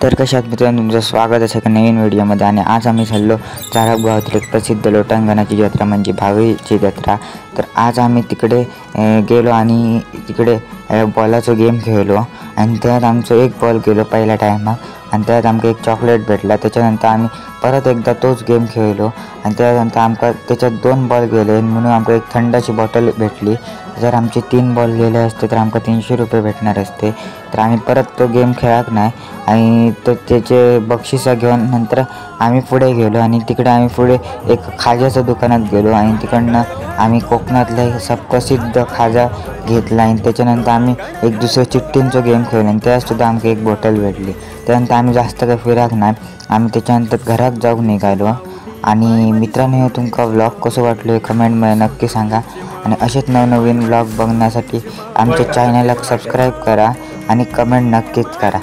तर कशात मित्रांनो तुमचं स्वागत आहे एका नवीन व्हिडिओमध्ये। आणि आज आम्ही चाललो चारप गावातील एक प्रसिद्ध लोटांगणाची जत्रा म्हणजे भावीची जत्रा। तर आज आम्ही तिकडे गेलो आणि तिकडे बॉलाचा गेम खेळलो आणि त्यात आमचं एक बॉल गेलो पहिल्या टायमात आणि त्यात आमका एक चॉकलेट भेटला। त्याच्यानंतर आम्ही परत एकदा तोच गेम खेळलो आणि त्यानंतर आमका त्याच्यात 2 बॉल गेले म्हणून आमका एक थंडाची बॉटल भेटली। जर आमचे 3 बॉल गेले असते तर आमका 300 रुपये भेटणार असते। तर आम्ही परत तो गेम खेळाक नाही आणि त्याचे बक्षिसं घेऊन नंतर आम्ही पुढे गेलो आणि तिकडे आम्ही पुढे एक खाज्याच्या दुकानात गेलो आणि तिकडनं आम्ही कोकणातला एक प्रसिद्ध खाजा घेतला आणि त्याच्यानंतर आम्ही एक दुसरं चिट्टींचा गेम खेळलो आणि त्यातसुद्धा आमका एक बॉटल भेटली। त्यानंतर आम्ही जास्त काही फिराक नाही, आम्ही त्याच्यानंतर घरात जाऊन निघालो। आणि मित्रांनो तुमका व्लॉग कसं वाटलं हे कमेंटमध्ये नक्की सांगा आणि असेच नवनवीन व्लॉग बघण्यासाठी आमच्या चॅनलला सबस्क्राईब करा आणि कमेंट नक्कीच करा।